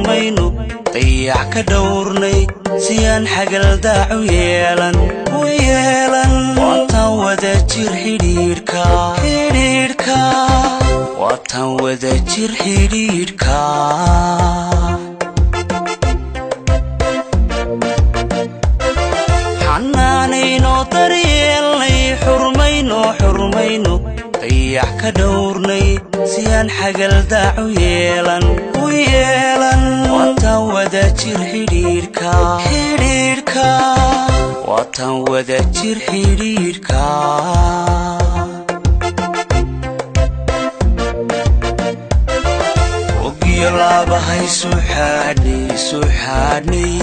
xurmayno dayac ka dhowrnay siyaan xagal daacu yeelan waatan wada jir xidhiidhka waatan wada jir xidhiidhka xanaanayno daryeelnay xurmayno dayac ka dhowrnay siyaan xagal daacu yeelan waatan wada jir xidhiidhka waatan wada jir xidhiidhka ogiyo laabahay suuxaadhnay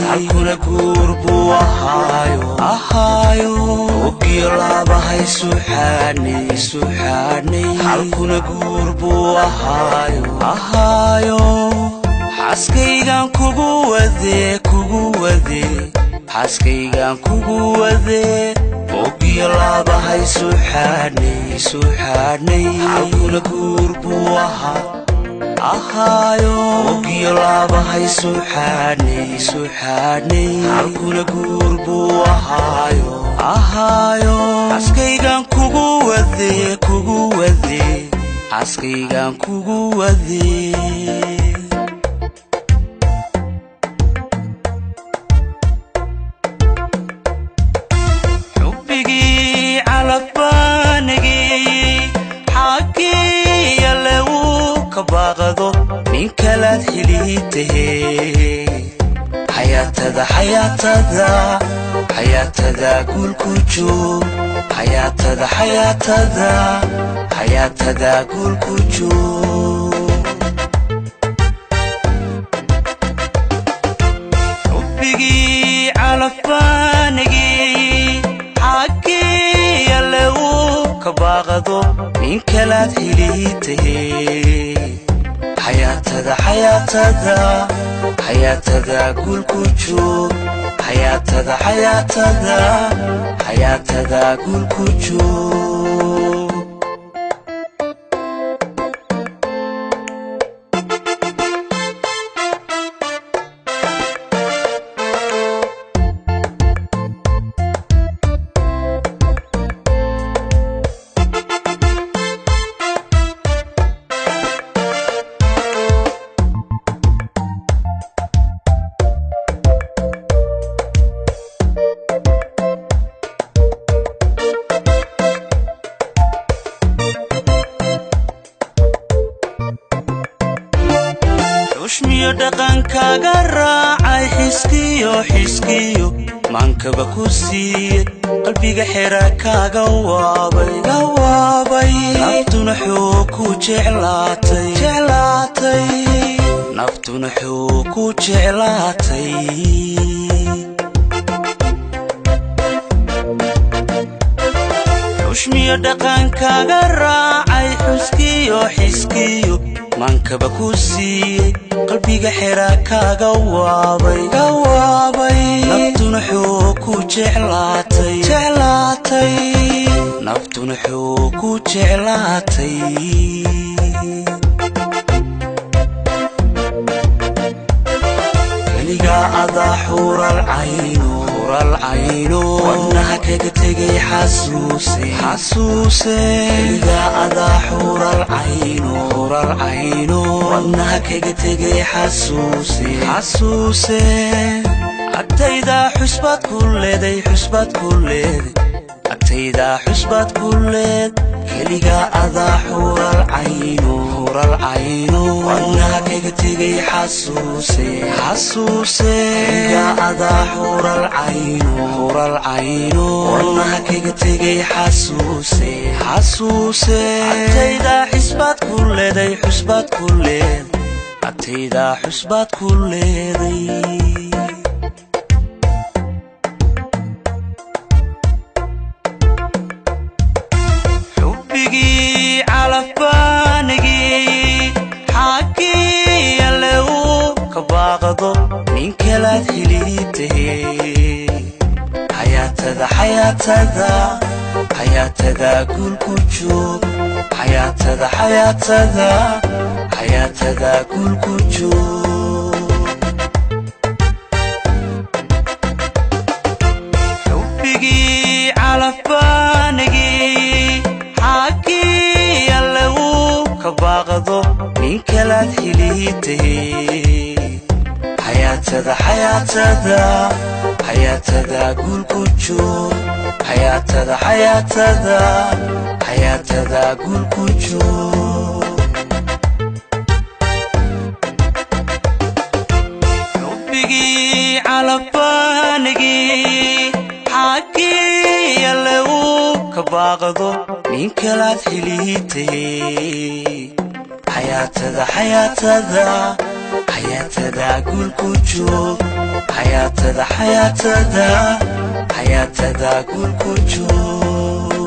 halkuna guur buu ahaayo ogiyo laabahay suuxaadhnay halkuna guur buu ahaayo xaaskaygaan kugu wadee xaaskaygaan kugu wadee ogiyo laabahay suuxaadhnay halkuna guur buu ahaayo ogiyo laabahay suuxaadhnay halkuna guur buu ahaayo xaaskaygaan kugu wadee xaaskaygaan kugu wadee nin kalaad xiliitahee xayaatada guulku joog xayaatada guulku joog xubbigii calafbaanigii xaggii alle uu ka baaqado nin kalaad xiliitahee xayaatada guulku joog xayaatada guulku joog xushmiyo dhaqankaaga raacay xiskiyo maankaba ku siiye qalbiga xera kaaga waabay naftuna xoog ku jeclaatay naftuna xoog ku jeclaatay xushmiyo dhaqankaaga raacay xiskiyo maankaba ku siiye qalbiga xera kaaga waabay naftuna xoog ku jeclaatay naftuna xoog ku jeclaatay keligaa adaa xural cayno wadnaha kaga tegay xasuuse keligaa adaa xural cayno wadnaha kaga tegay xasuuse agtaydaa xusbaad ku leeday agtaydaa xusbaad ku leed keligaa adaa xural cayno wadnaha kaga tegay xasuuse keligaa adaa xural cayno wadnaha kaga tegay xasuuse agtaydaa xusbaad ku leeday agtaydaa xusbaad ku leeday xubbigii calafbaanigii xaggii alle uu ka baaqado nin kalaad xiliitahee xayaatada guulku joog xayaatada guulku joog calafbaanigii xaakii alle uu ka baaqdo nin kalaad xiliitay xayaatada xayaatada xayaatada guulku joog xayaatada xayaatada xayaatada guulku joog xubbigii calafbaanigii xaakii alle uu ka baaqdo nin kalaad xiliitay xayaatada xayaatada xayaatada guulku joog xayaatada xayaatada xayaatada guulku joog